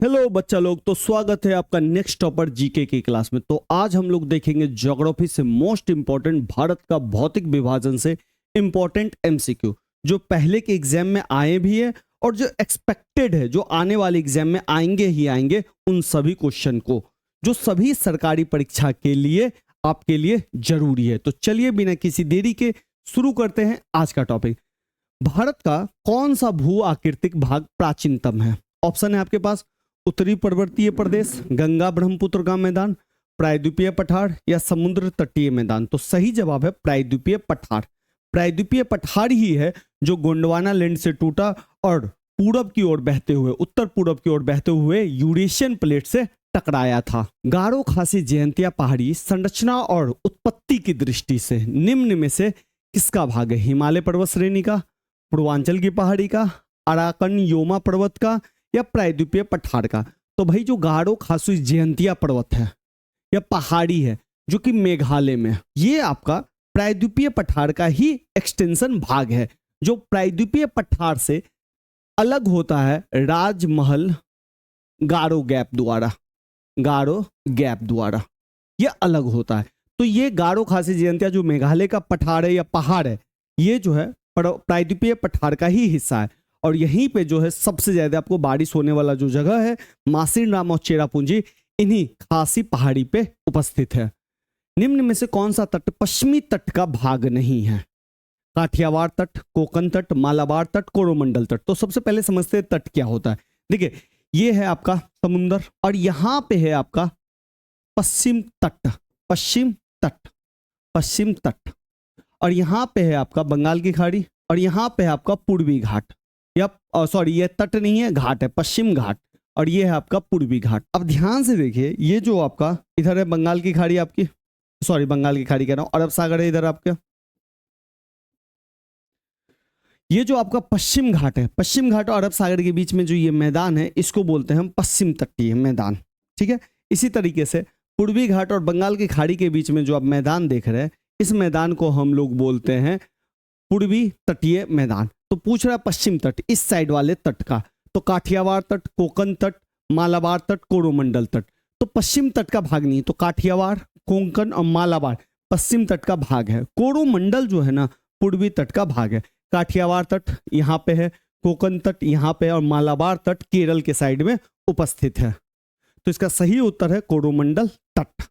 Hello बच्चा लोग, तो स्वागत है आपका नेक्स्ट टॉपर जीके की क्लास में। तो आज हम लोग देखेंगे ज्योग्राफी से मोस्ट इंपॉर्टेंट भारत का भौतिक विभाजन से इंपॉर्टेंट एमसीक्यू जो पहले के एग्जाम में आए भी है और जो एक्सपेक्टेड है जो आने वाले एग्जाम में आएंगे ही आएंगे, उन सभी क्वेश्चन को जो सभी सरकारी परीक्षा के लिए आपके लिए जरूरी है। तो चलिए बिना किसी देरी के शुरू करते हैं आज का टॉपिक। भारत का कौन सा भू आकृतिक भाग प्राचीनतम है? ऑप्शन है आपके पास उत्तरी पर्वतीय प्रदेश, गंगा ब्रह्मपुत्र का मैदान, प्रायद्वीपीय पठार या समुद्र तटीय मैदान। तो सही जवाब है प्रायद्वीपीय पठार। प्रायद्वीपीय पठार ही है जो गोंडवाना लैंड से टूटा और पूरब की ओर बहते हुए उत्तर पूरब की ओर बहते हुए यूरेशियन प्लेट से टकराया था। गारो खासी जयंतिया पहाड़ी संरचना और उत्पत्ति की दृष्टि से निम्न में से किसका भाग है? हिमालय पर्वत श्रेणी का, पूर्वांचल की पहाड़ी का, अराकन योमा पर्वत का या प्रायद्वीपीय पठार का? तो भाई जो गारो खासी जयंतिया पर्वत है या पहाड़ी है जो कि मेघालय में, ये आपका प्रायद्वीपीय पठार का ही एक्सटेंशन भाग है। जो प्रायद्वीपीय पठार से अलग होता है राजमहल गारो गैप द्वारा ये अलग होता है। तो ये गारो खासी जयंतिया जो मेघालय का पठार है या पहाड़ है, ये जो है प्रायद्वीपीय पठार का ही हिस्सा है। और यहीं पे जो है सबसे ज्यादा आपको बारिश होने वाला जो जगह है मासिनराम और चेरापूंजी, इन्हीं खासी पहाड़ी पे उपस्थित है। निम्न में से कौन सा तट पश्चिमी तट का भाग नहीं है? काठियावाड़ तट, कोकण तट, मालाबार तट, कोरोमंडल तट। तो सबसे पहले समझते हैं तट क्या होता है। देखिए ये है आपका समुंदर और यहां पे है आपका पश्चिम तट और यहां पे है आपका बंगाल की खाड़ी और यहां पे है आपका पूर्वी घाट या सॉरी ये तट नहीं है, घाट है, पश्चिम घाट, और ये है आपका पूर्वी घाट। अब ध्यान से देखिए ये जो आपका इधर है बंगाल की खाड़ी आपकी, सॉरी बंगाल की खाड़ी कह रहा हूं, अरब सागर है इधर आपका। ये जो आपका पश्चिम घाट है, पश्चिम घाट और अरब सागर के बीच में जो ये मैदान है इसको बोलते हैं हम पश्चिम तटीय मैदान। ठीक है, इसी तरीके से पूर्वी घाट और बंगाल की खाड़ी के बीच में जो आप मैदान देख रहे हैं, इस मैदान को हम लोग बोलते हैं पूर्वी तटीय मैदान। तो पूछ रहा है पश्चिम तट, इस साइड वाले तट का, तो काठियावाड़ तट, कोंकण तट, मालाबार तट, कोरोमंडल तट। तो पश्चिम तट का भाग नहीं, तो काठियावाड़, कोंकण और मालाबार पश्चिम तट का भाग है। कोरोमंडल जो है ना पूर्वी तट का भाग है। काठियावाड़ तट यहाँ पे है, कोंकण तट यहाँ पे और मालाबार तट केरल के साइड में उपस्थित है। तो इसका सही उत्तर है कोरोमंडल तट।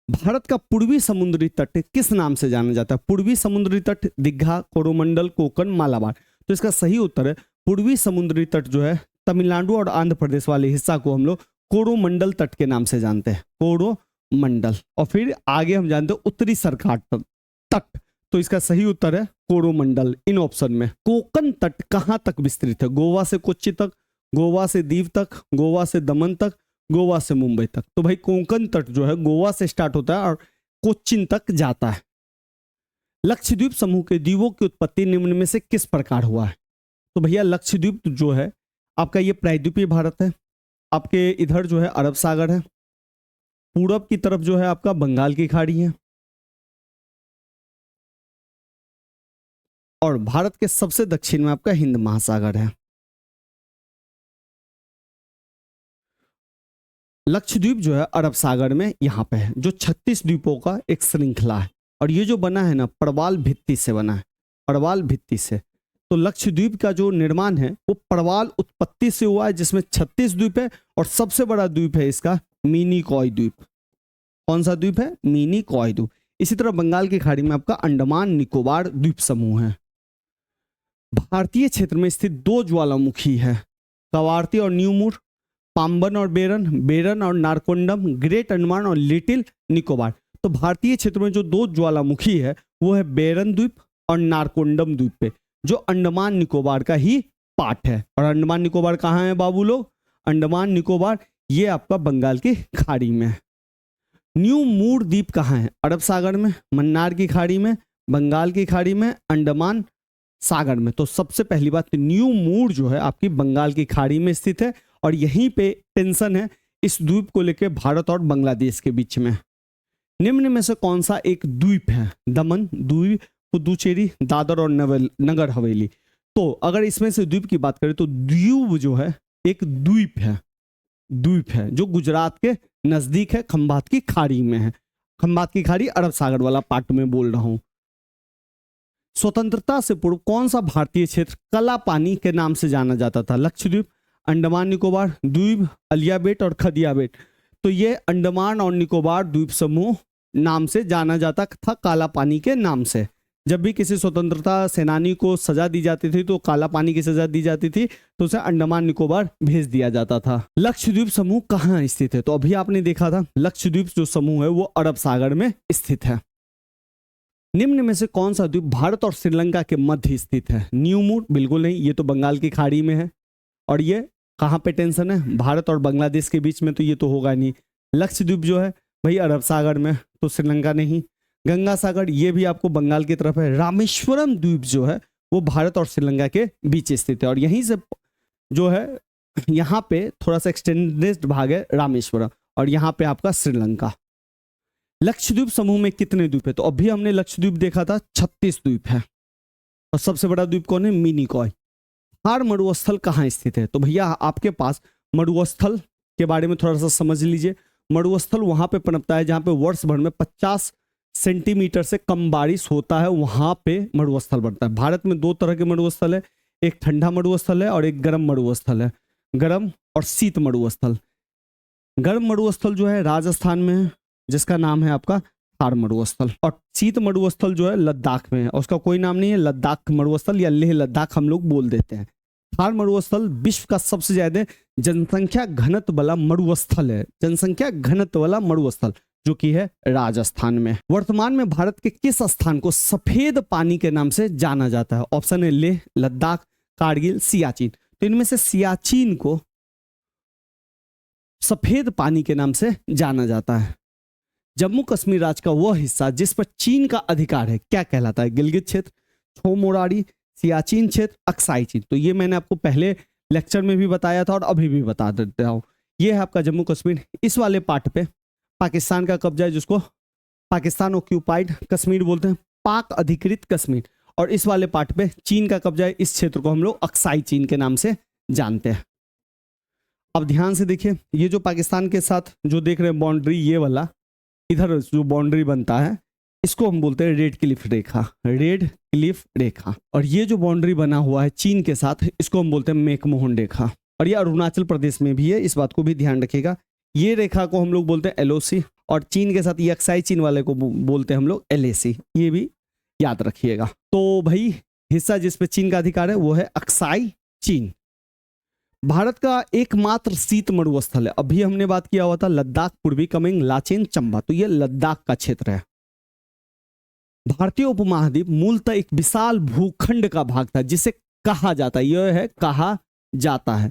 भारत का पूर्वी समुद्री तट किस नाम से जाना जाता है? पूर्वी समुद्री तट दीघा, कोरोमंडल, कोकण, मालाबार। तो इसका सही उत्तर है पूर्वी समुद्री तट जो है तमिलनाडु और आंध्र प्रदेश वाले हिस्सा को हम लोग कोरोमंडल तट के नाम से जानते हैं, कोरोमंडल। और फिर आगे हम जानते हैं उत्तरी सरकाट तट, तो इसका सही उत्तर है कोरोमंडल इन ऑप्शन में। कोकण तट कहां तक विस्तृत है? गोवा से कोच्चि तक, गोवा से दीव तक, गोवा से दमन तक, गोवा से मुंबई तक। तो भाई कोंकण तट जो है गोवा से स्टार्ट होता है और कोच्चिन तक जाता है। लक्षद्वीप समूह के द्वीपों की उत्पत्ति निम्न में से किस प्रकार हुआ है? तो भैया लक्षद्वीप जो है आपका ये प्रायद्वीपीय भारत है, आपके इधर जो है अरब सागर है, पूरब की तरफ जो है आपका बंगाल की खाड़ी है और भारत के सबसे दक्षिण में आपका हिंद महासागर है। लक्षद्वीप जो है अरब सागर में यहाँ पे है, जो 36 द्वीपों का एक श्रृंखला है और ये जो बना है ना प्रवाल भित्ति से बना है, प्रवाल भित्ति से। तो लक्षद्वीप का जो निर्माण है वो प्रवाल उत्पत्ति से हुआ है, जिसमें 36 द्वीप है और सबसे बड़ा द्वीप है इसका मिनिकॉय द्वीप। कौन सा द्वीप है? मिनिकॉय द्वीप। इसी तरह बंगाल की खाड़ी में आपका अंडमान निकोबार द्वीप समूह है। भारतीय क्षेत्र में स्थित दो ज्वालामुखी है, कवारती और न्यूमूर, पाम्बन और बेरन, बेरन और नारकोंडम, ग्रेट अंडमान और लिटिल निकोबार। तो भारतीय क्षेत्र में जो दो ज्वालामुखी है वो है बेरन द्वीप और नारकोंडम द्वीप पे, जो अंडमान निकोबार का ही पार्ट है। और अंडमान निकोबार कहाँ है बाबू लोग? अंडमान निकोबार ये आपका बंगाल की खाड़ी में है। न्यू मूर द्वीप कहाँ है? अरब सागर में, मन्नार की खाड़ी में, बंगाल की खाड़ी में, अंडमान सागर में। तो सबसे पहली बात न्यू मूर जो है आपकी बंगाल की खाड़ी में स्थित है और यहीं पे टेंशन है इस द्वीप को लेकर भारत और बांग्लादेश के बीच में। निम्न में से कौन सा एक द्वीप है? दमन, द्वीप, पुदुचेरी, दादर और नगर हवेली। तो अगर इसमें से द्वीप की बात करें तो द्वीप जो है एक द्वीप है, द्वीप है जो गुजरात के नजदीक है, खंबात की खाड़ी में है। खंबात की खाड़ी अरब सागर वाला पार्ट में बोल रहा हूं। स्वतंत्रता से पूर्व कौन सा भारतीय क्षेत्र काला पानी के नाम से जाना जाता था? लक्षद्वीप, अंडमान निकोबार द्वीप, अलिया बेट और खदिया बेट। तो ये अंडमान और निकोबार द्वीप समूह नाम से जाना जाता था, काला पानी के नाम से। जब भी किसी स्वतंत्रता सेनानी को सजा दी जाती थी तो काला पानी की सजा दी जाती थी, तो उसे अंडमान निकोबार भेज दिया जाता था। लक्षद्वीप समूह कहाँ स्थित है? तो अभी आपने देखा था लक्षद्वीप जो समूह है वो अरब सागर में स्थित है। निम्न में से कौन सा द्वीप भारत और श्रीलंका के मध्य स्थित है? न्यू मूड, बिल्कुल नहीं, ये तो बंगाल की खाड़ी में है। और ये कहाँ पे टेंशन है? भारत और बांग्लादेश के बीच में, तो ये तो होगा नहीं। लक्षद्वीप जो है भाई अरब सागर में, तो श्रीलंका नहीं। गंगा सागर ये भी आपको बंगाल की तरफ है। रामेश्वरम द्वीप जो है वो भारत और श्रीलंका के बीच स्थित है, और यहीं से जो है यहाँ पे थोड़ा सा एक्सटेंडेड भाग है रामेश्वरम, और यहाँ पे आपका श्रीलंका। लक्षद्वीप समूह में कितने द्वीप है? तो अभी हमने लक्षद्वीप देखा था 36 द्वीप है। और सबसे बड़ा द्वीप कौन है? मिनिकॉय। थार मरुस्थल कहाँ स्थित है? तो भैया आपके पास मरुस्थल के बारे में थोड़ा सा समझ लीजिए। मरुस्थल वहां पे पनपता है जहां पे वर्ष भर में 50 सेंटीमीटर से कम बारिश होता है, वहां पे मरुस्थल बनता है। भारत में दो तरह के मरुस्थल है, एक ठंडा मरुस्थल है और एक गर्म मरुस्थल है। गर्म और शीत मरुस्थल। गर्म मरुस्थल जो है राजस्थान में है, जिसका नाम है आपका थार मरुस्थल। और शीत मरुस्थल जो है लद्दाख में है, उसका कोई नाम नहीं है, लद्दाख मरुस्थल या लेह लद्दाख हम लोग बोल देते हैं। थार मरुस्थल विश्व का सबसे ज्यादा जनसंख्या घनत्व वाला मरुस्थल है, जनसंख्या घनत्व वाला मरुस्थल, जो कि है राजस्थान में। वर्तमान में भारत के किस स्थान को सफेद पानी के नाम से जाना जाता है? ऑप्शन है लेह, लद्दाख, कारगिल, सियाचिन। तो इनमें से सियाचिन को सफेद पानी के नाम से जाना जाता है। जम्मू कश्मीर राज्य का वह हिस्सा जिस पर चीन का अधिकार है क्या कहलाता है? गिलगित क्षेत्र, छोमोराड़ी, सियाचिन क्षेत्र, अक्साई चीन। तो ये मैंने आपको पहले लेक्चर में भी बताया था और अभी भी बता देता हूं। ये है आपका जम्मू कश्मीर। इस वाले पार्ट पे पाकिस्तान का कब्जा है, जिसको पाकिस्तान ऑक्यूपाइड कश्मीर बोलते हैं, पाक अधिकृत कश्मीर। और इस वाले पार्ट पे चीन का कब्जा है, इस क्षेत्र को हम लोग अक्साई चीन के नाम से जानते हैं। अब ध्यान से देखिए, ये जो पाकिस्तान के साथ जो देख रहे हैं बाउंड्री, ये वाला इधर जो बाउंड्री बनता है इसको हम बोलते हैं रेड क्लिफ रेखा, रेड क्लिफ रेखा। और ये जो बाउंड्री बना हुआ है चीन के साथ, इसको हम बोलते हैं मैकमोहन रेखा। और ये अरुणाचल प्रदेश में भी है, इस बात को भी ध्यान रखिएगा। ये रेखा को हम लोग बोलते हैं एलओसी, और चीन के साथ ये अक्साई चीन वाले को बोलते हैं हम लोग एलएसी, ये भी याद रखिएगा। तो भाई हिस्सा जिस पे चीन का अधिकार है वो है अक्साई चीन। भारत का एकमात्र शीत मरुस्थल है, अभी हमने बात किया हुआ था लद्दाख, पूर्वी कमेंग, लाचेन, चंबा, तो ये लद्दाख का क्षेत्र है। भारतीय उपमहाद्वीप मूलतः एक विशाल भूखंड का भाग था जिसे कहा जाता है, यह है कहा जाता है,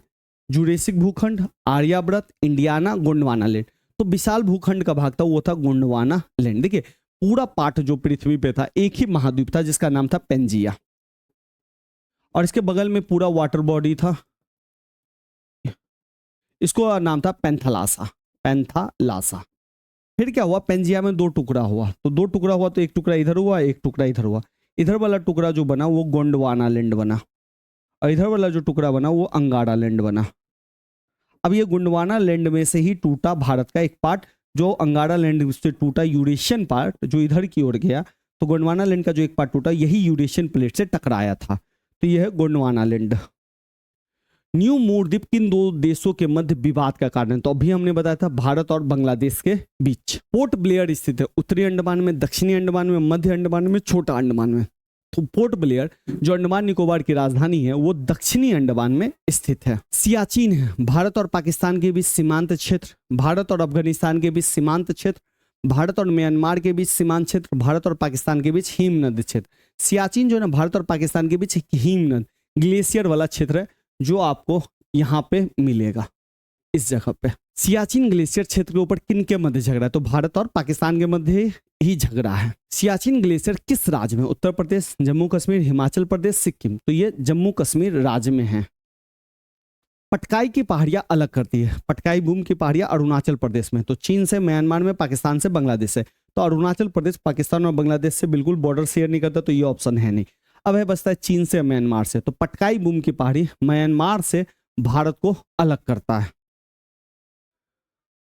जुरेसिक भूखंड, आर्यावर्त, इंडियाना, गोंडवाना लैंड। तो विशाल भूखंड का भाग था वो था गोंडवाना लैंड। देखिए पूरा पार्ट जो पृथ्वी पे था एक ही महाद्वीप था जिसका नाम था पेंजिया, और इसके बगल में पूरा वाटर बॉडी था, इसको नाम था पैंथालासा, पैंथालासा। फिर क्या हुआ, पेंजिया में दो टुकड़ा हुआ, तो दो टुकड़ा हुआ तो एक टुकड़ा इधर हुआ, एक टुकड़ा इधर हुआ। इधर वाला टुकड़ा जो बना वो गोंडवाना लैंड बना, और इधर वाला जो टुकड़ा बना वो अंगारा लैंड बना। अब ये गोंडवाना लैंड में से ही टूटा भारत का एक पार्ट, जो अंगारा लैंड से टूटा यूरेशियन पार्ट जो इधर की ओर गया, तो गोंडवाना लैंड का जो एक पार्ट टूटा यही यूरेशियन प्लेट से टकराया था, तो यह है गोंडवाना लैंड। न्यू मूर द्वीप किन दो देशों के मध्य विवाद का कारण है? तो अभी हमने बताया था भारत और बांग्लादेश के बीच। पोर्ट ब्लेयर स्थित है उत्तरी अंडमान में, दक्षिणी अंडमान में, मध्य अंडमान में, छोटा अंडमान में। तो पोर्ट ब्लेयर जो अंडमान निकोबार की राजधानी है वो दक्षिणी अंडमान में स्थित है। सियाचिन है भारत और पाकिस्तान के बीच सीमांत क्षेत्र, भारत और अफगानिस्तान के बीच सीमांत क्षेत्र, भारत और म्यांमार के बीच सीमांत क्षेत्र, भारत और पाकिस्तान के बीच हिमनद क्षेत्र। सियाचिन जो है ना भारत और पाकिस्तान के बीच हिमनद ग्लेशियर वाला क्षेत्र है, जो आपको यहाँ पे मिलेगा इस जगह पे। सियाचिन ग्लेशियर क्षेत्र के ऊपर किन के मध्य झगड़ा है? तो भारत और पाकिस्तान के मध्य ही झगड़ा है। सियाचिन ग्लेशियर किस राज्य में? उत्तर प्रदेश, जम्मू कश्मीर, हिमाचल प्रदेश, सिक्किम। तो ये जम्मू कश्मीर राज्य में है। पटकाई की पहाड़ियां अलग करती है, पटकाई बूम की पहाड़ियां अरुणाचल प्रदेश में, तो चीन से, म्यांमार में, पाकिस्तान से, बांग्लादेश से। तो अरुणाचल प्रदेश पाकिस्तान और बांग्लादेश से बिल्कुल बॉर्डर शेयर नहीं करता, तो ये ऑप्शन है नहीं। अब है बचता है चीन से, म्यांमार से। तो पटकाई बूम की पहाड़ी म्यांमार से भारत को अलग करता है।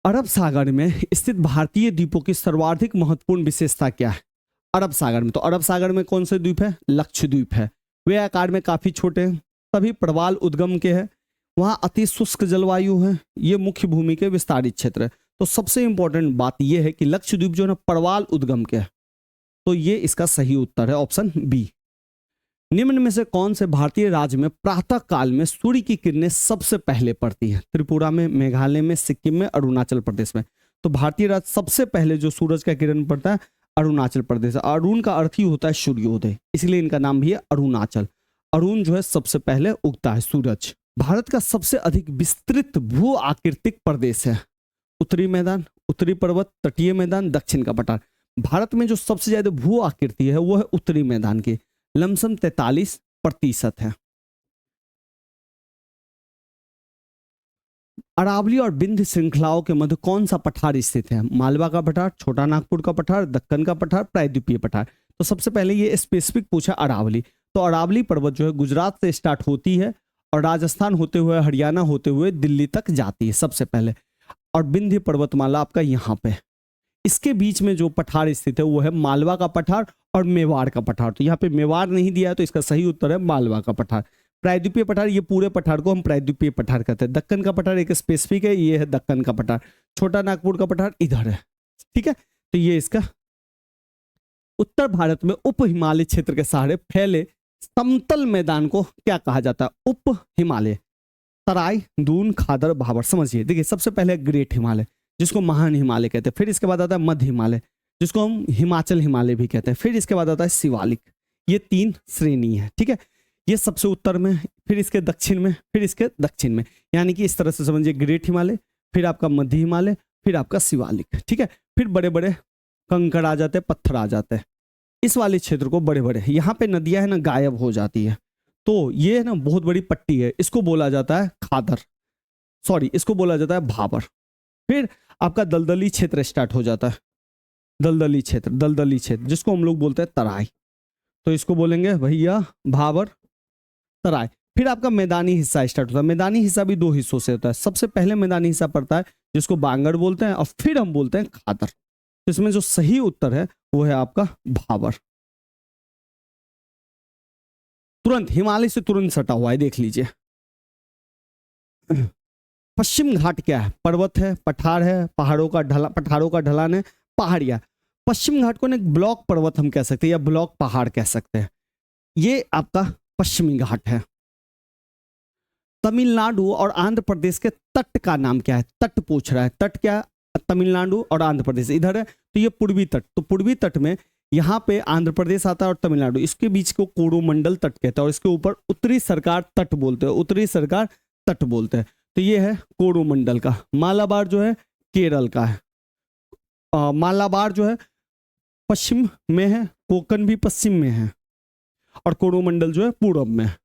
अरब सागर में स्थित भारतीय द्वीपों की सर्वाधिक महत्वपूर्ण विशेषता क्या है? अरब सागर में, तो अरब सागर में कौन से द्वीप है? लक्षद्वीप है। वे आकार में काफी छोटे हैं, सभी प्रवाल उद्गम के हैं, वहाँ अति शुष्क जलवायु है, ये मुख्य भूमि के विस्तारित क्षेत्र है। तो सबसे इंपॉर्टेंट बात यह है कि लक्षद्वीप जो है ना प्रवाल उद्गम के है, तो ये इसका सही उत्तर है ऑप्शन बी। निम्न में से कौन से भारतीय राज्य में प्रातः काल में सूर्य की किरणें सबसे पहले पड़ती हैं? त्रिपुरा में, मेघालय में, सिक्किम में, अरुणाचल प्रदेश में। तो भारतीय राज्य सबसे पहले जो सूरज का किरण पड़ता है अरुणाचल प्रदेश। अरुण का अर्थ ही होता है सूर्योदय, इसलिए इनका नाम भी है अरुणाचल। अरुण जो है सबसे पहले उगता है सूरज। भारत का सबसे अधिक विस्तृत भू आकृतिक प्रदेश है? उत्तरी मैदान, उत्तरी पर्वत, तटीय मैदान, दक्षिण का पठार। भारत में जो सबसे ज्यादा भू आकृति है वो है उत्तरी मैदान की, लमसम 43% है। अरावली और विंध्य श्रृंखलाओं के मध्य कौन सा पठार स्थित है? मालवा का पठार, छोटा नागपुर का पठार, दक्कन का पठार, प्रायद्वीपीय पठार। तो सबसे पहले ये स्पेसिफिक पूछा अरावली। तो अरावली पर्वत जो है गुजरात से स्टार्ट होती है और राजस्थान होते हुए, हरियाणा होते हुए दिल्ली तक जाती है सबसे पहले। और विंध्य पर्वतमाला आपका यहाँ पे, इसके बीच में जो पठार स्थित है वो है मालवा का पठार और मेवाड़ का पठार। तो यहाँ पे मेवाड़ नहीं दिया है, तो इसका सही उत्तर है मालवा का पठार। प्रायद्वीपीय पठार, ये पूरे पठार को हम प्रायद्वीपीय पठार कहते हैं। दक्कन का पठार एक स्पेसिफिक है, ये है दक्कन का पठार। छोटा नागपुर का पठार इधर है, ठीक है। तो ये इसका उत्तर भारत में उप हिमालय क्षेत्र के सहारे फैले समतल मैदान को क्या कहा जाता है? उप हिमालय। तराई, दून, खादर, भाबर। समझिए, देखिए सबसे पहले ग्रेट हिमालय जिसको महान हिमालय कहते हैं, फिर इसके बाद आता है मध्य हिमालय जिसको हम हिमाचल हिमालय भी कहते हैं, फिर इसके बाद आता है शिवालिक। ये 3 श्रेणी है, ठीक है। ये सबसे उत्तर में, फिर इसके दक्षिण में, फिर इसके दक्षिण में, यानी कि इस तरह से समझिए ग्रेट हिमालय, फिर आपका मध्य हिमालय, फिर आपका शिवालिक, ठीक है। फिर बड़े बड़े कंकड़ आ जाते हैं, पत्थर आ जाते हैं। इस वाले क्षेत्र को बड़े बड़े, यहाँ पे नदियां है ना गायब हो जाती है, तो ये ना बहुत बड़ी पट्टी है, इसको बोला जाता है खादर, सॉरी इसको बोला जाता है भाबर। फिर आपका दलदली क्षेत्र स्टार्ट हो जाता है, दलदली क्षेत्र जिसको हम लोग बोलते हैं तराई, तो इसको बोलेंगे भैया भाबर, तराई। फिर आपका मैदानी हिस्सा स्टार्ट होता है। मैदानी हिस्सा भी 2 हिस्सों से होता है। सबसे पहले मैदानी हिस्सा पड़ता है जिसको बांगड़ बोलते हैं, और फिर हम बोलते हैं खादर। तो इसमें जो सही उत्तर है वो है आपका भाबर। तुरंत हिमालय से तुरंत सटा हुआ है, देख लीजिए। पश्चिम घाट क्या है? पर्वत है, पठार है, पठारों का ढलान है, पहाड़ियां। पश्चिम घाट को ना एक ब्लॉक पर्वत हम कह सकते हैं या ब्लॉक पहाड़ कह सकते हैं। ये आपका पश्चिमी घाट है। तमिलनाडु और आंध्र प्रदेश के तट का नाम क्या है? तट पूछ रहा है, तट क्या है? तमिलनाडु और आंध्र प्रदेश इधर है, तो ये पूर्वी तट। तो पूर्वी तट में यहाँ पे आंध्र प्रदेश आता है और तमिलनाडु, इसके बीच को कोरोमंडल तट कहते हैं, और इसके ऊपर उत्तरी सरकार तट बोलते हैं, उत्तरी सरकार तट बोलते हैं। तो ये है कोरोमंडल का। मालाबार जो है केरल का है, मालाबार जो है पश्चिम में है, कोकन भी पश्चिम में है, और कोरोमंडल जो है पूर्व में है।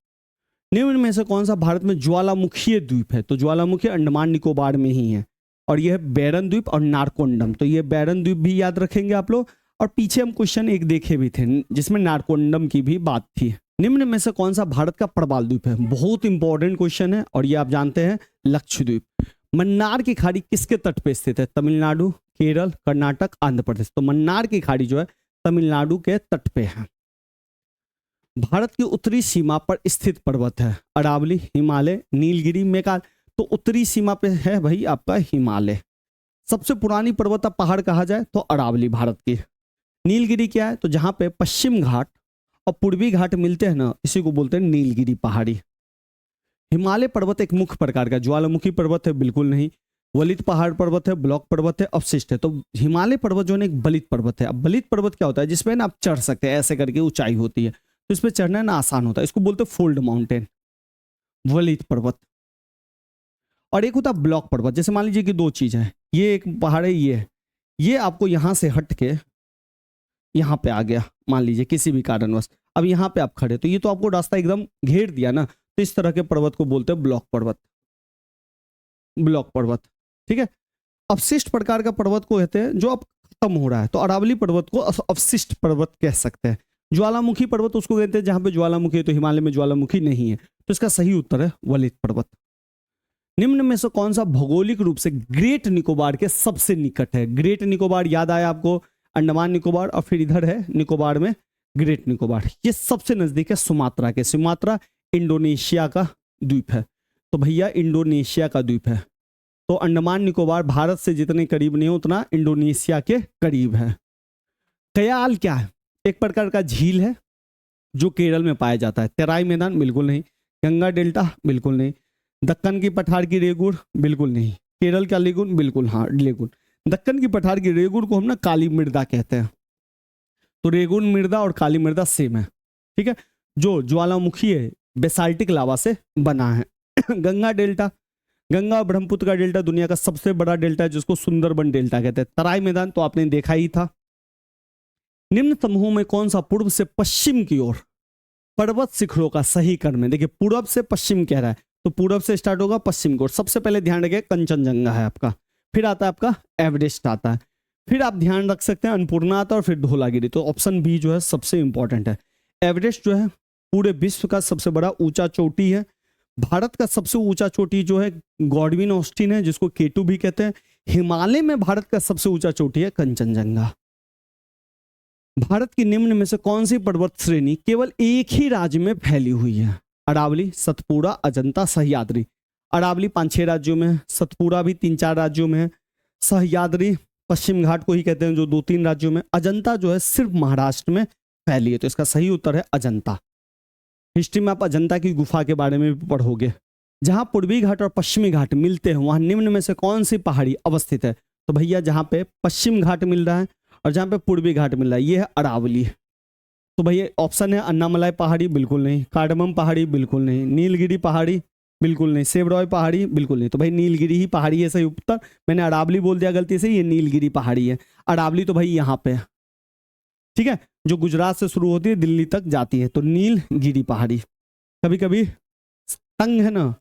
निम्न में से कौन सा भारत में ज्वालामुखीय द्वीप है? तो ज्वालामुखी अंडमान निकोबार में ही है, और यह है बैरन द्वीप और नारकोंडम। तो ये बैरन द्वीप भी याद रखेंगे आप लोग। और पीछे हम क्वेश्चन एक देखे भी थे जिसमें नारकोंडम की भी बात थी। निम्न में से कौन सा भारत का प्रवाल द्वीप है? बहुत इंपॉर्टेंट क्वेश्चन है, और ये आप जानते हैं लक्षद्वीप। मन्नार की खाड़ी किसके तट पे स्थित है? तमिलनाडु, केरल, कर्नाटक, आंध्र प्रदेश। तो मन्नार की खाड़ी जो है तमिलनाडु के तट पे है। भारत की उत्तरी सीमा पर स्थित पर्वत है? अरावली, हिमालय, नीलगिरी, मेघालय। तो उत्तरी सीमा पे है भाई आपका हिमालय। सबसे पुरानी पर्वत पहाड़ कहा जाए तो अरावली भारत की। नीलगिरी क्या है? तो जहां पे पश्चिम घाट और पूर्वी घाट मिलते हैं ना, इसी को बोलते हैं नीलगिरी पहाड़ी। हिमालय पर्वत एक मुख्य प्रकार का ज्वालामुखी पर्वत है? बिल्कुल नहीं। वलित पहाड़ पर्वत है, ब्लॉक पर्वत है, अवशिष्ट है। तो हिमालय पर्वत जो है एक बलित पर्वत है। अब बलित पर्वत क्या होता है? जिसपे ना आप चढ़ सकते हैं, ऐसे करके ऊंचाई होती है, तो इस पर चढ़ना ना आसान होता है, इसको बोलते हैं फोल्ड माउंटेन, वलित पर्वत। और एक होता है ब्लॉक पर्वत। जैसे मान लीजिए कि 2 चीज है, ये एक पहाड़ है, ये आपको यहां से हट के यहां पे आ गया, मान लीजिए किसी भी कारणवश, अब यहां पे आप खड़े, तो ये तो आपको रास्ता एकदम घेर दिया ना, तो इस तरह के पर्वत को बोलते हैं ब्लॉक पर्वत, ब्लॉक पर्वत, ठीक है। अवशिष्ट प्रकार का पर्वत को कहते हैं जो अब खत्म हो रहा है, तो अरावली पर्वत को अवशिष्ट पर्वत कह सकते हैं। ज्वालामुखी पर्वत उसको कहते हैं जहां पे ज्वालामुखी है, तो हिमालय में ज्वालामुखी नहीं है, तो इसका सही उत्तर है वलित पर्वत। निम्न में से कौन सा भौगोलिक रूप से ग्रेट निकोबार के सबसे निकट है? ग्रेट निकोबार याद आया आपको, अंडमान निकोबार, और फिर इधर है निकोबार में ग्रेट निकोबार। ये सबसे नजदीक है सुमात्रा के। सुमात्रा इंडोनेशिया का द्वीप है, तो भैया इंडोनेशिया का द्वीप है। तो अंडमान निकोबार भारत से जितने करीब नहीं उतना इंडोनेशिया के करीब है। कयाल क्या है? एक प्रकार का झील है जो केरल में पाया जाता है। तराई मैदान बिल्कुल नहीं, गंगा डेल्टा बिल्कुल नहीं, दक्कन की पठार की रेगुड़ बिल्कुल नहीं, केरल का लेगुन बिल्कुल हाँ लेगुन। दक्कन की पठार की रेगुड़ को हम ना काली मृदा कहते हैं, तो रेगुन मृदा और काली मृदा सेम है, ठीक है। जो ज्वालामुखी है बेसाल्टिक लावा से बना है। गंगा डेल्टा, गंगा और ब्रह्मपुत्र का डेल्टा दुनिया का सबसे बड़ा डेल्टा है जिसको सुंदरबन डेल्टा कहते हैं। तराई मैदान तो आपने देखा ही था। निम्न समूह में कौन सा पूर्व से पश्चिम की ओर पर्वत शिखरों का सही क्रम है? देखिए पूर्व से पश्चिम कह रहा है, तो पूर्व से स्टार्ट होगा पश्चिम की ओर। सबसे पहले ध्यान रखिए कंचनजंगा है आपका, फिर आता है आपका एवरेस्ट आता है, फिर आप ध्यान रख सकते हैं अन्नपूर्णा आता है, और फिर धौलागिरी। तो ऑप्शन बी जो है सबसे इंपॉर्टेंट है। एवरेस्ट जो है पूरे विश्व का सबसे बड़ा ऊंचा चोटी है। भारत का सबसे ऊंचा चोटी जो है गॉडविन ऑस्टिन है, जिसको K2 भी कहते हैं। हिमालय में भारत का सबसे ऊंचा चोटी है कंचनजंगा। भारत की निम्न में से कौन सी पर्वत श्रेणी केवल एक ही राज्य में फैली हुई है? अरावली, सतपुड़ा, अजंता, सह्याद्री। अरावली 5-6 राज्यों में है, सतपुड़ा भी 3-4 राज्यों में है, सह्याद्री पश्चिम घाट को ही कहते हैं जो 2-3 राज्यों में, अजंता जो है सिर्फ महाराष्ट्र में फैली है। तो इसका सही उत्तर है अजंता। हिस्ट्री में आप अजंता की गुफा के बारे में भी पढ़ोगे। जहां पूर्वी घाट और पश्चिमी घाट मिलते हैं वहां निम्न में से कौन सी पहाड़ी अवस्थित है? तो भैया जहां पे पश्चिम घाट मिल रहा है और जहां पे पूर्वी घाट मिल रहा है ये है अरावली। तो भैया ऑप्शन है अन्नामलाई पहाड़ी बिल्कुल नहीं, कार्डमम पहाड़ी बिल्कुल नहीं, नीलगिरी पहाड़ी बिल्कुल नहीं, सेवरॉय पहाड़ी बिल्कुल नहीं। तो भाई नीलगिरी ही पहाड़ी है सही उत्तर। मैंने अरावली बोल दिया गलती से, ये नीलगिरी पहाड़ी है। अरावली तो भाई यहाँ पे है, ठीक है, जो गुजरात से शुरू होती है दिल्ली तक जाती है, तो नीलगिरी पहाड़ी। कभी कभी तंग है ना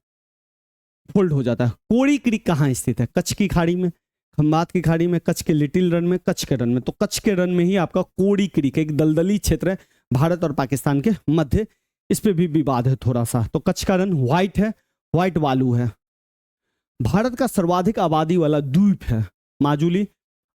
फोल्ड हो जाता है। कोड़ी क्रीक कहाँ स्थित है? कच्छ की खाड़ी में, खंबात की खाड़ी में, कच्छ के लिटिल रन में, कच्छ के रन में। तो कच्छ के रन में ही आपका कोड़ी क्रीक, एक दलदली क्षेत्र है भारत और पाकिस्तान के मध्य, इस पे भी विवाद है थोड़ा सा। तो कच्छ का रन व्हाइट है, व्हाइट वालू है। भारत का सर्वाधिक आबादी वाला द्वीप है माजुली,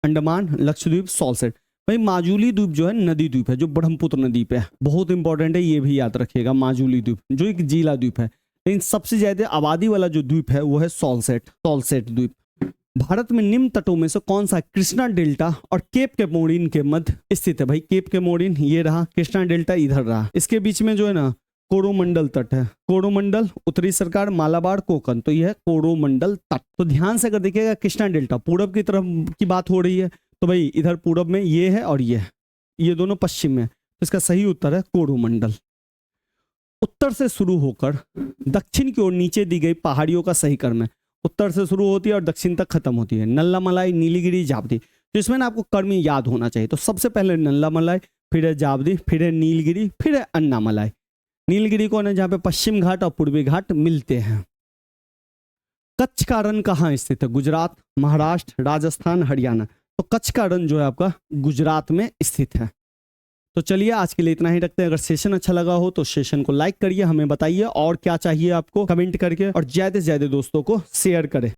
अंडमान, लक्षद्वीप, सॉल्सेट। भाई माजुली द्वीप जो है नदी द्वीप है, जो ब्रह्मपुत्र नदी पे है, बहुत इंपॉर्टेंट है, ये भी याद रखिएगा। माजुली द्वीप जो एक जिला द्वीप है, लेकिन सबसे ज्यादा आबादी वाला जो द्वीप है वो है सॉल्सेट, सॉल्सेट द्वीप। भारत में निम्न तटों में से कौन सा कृष्णा डेल्टा और केप केमोरिन के मध्य स्थित है? भाई केप केमोरिन ये रहा, कृष्णा डेल्टा इधर रहा, इसके बीच में जो है ना कोरोमंडल तट है। कोरोमंडल, उत्तरी सरकार, मालाबार, कोकन, तो यह है कोरोमंडल तट। तो ध्यान से अगर देखिएगा कृष्णा डेल्टा पूरब की तरफ की बात हो रही है, तो भाई इधर पूरब में ये है और ये है, ये दोनों पश्चिम में, तो इसका सही उत्तर है कोरोमंडल। उत्तर से शुरू होकर दक्षिण की ओर नीचे दी गई पहाड़ियों का सही क्रम है। उत्तर से शुरू होती है और दक्षिण तक खत्म होती है। नल्लामलाई, नीलगिरी, जावदी। तो इसमें ना आपको क्रम याद होना चाहिए। तो सबसे पहले नल्लामलाई, फिर है जावदी, फिर है नीलगिरी, फिर है अन्नामलाई। नीलगिरी कौन है? जहां पे पश्चिम घाट और पूर्वी घाट मिलते हैं। कच्छ का रण कहाँ स्थित है? गुजरात, महाराष्ट्र, राजस्थान, हरियाणा। तो कच्छ का रण जो है आपका गुजरात में स्थित है। तो चलिए आज के लिए इतना ही रखते हैं। अगर सेशन अच्छा लगा हो तो सेशन को लाइक करिए, हमें बताइए और क्या चाहिए आपको कमेंट करके, और ज्यादा से ज्यादा दोस्तों को शेयर करें।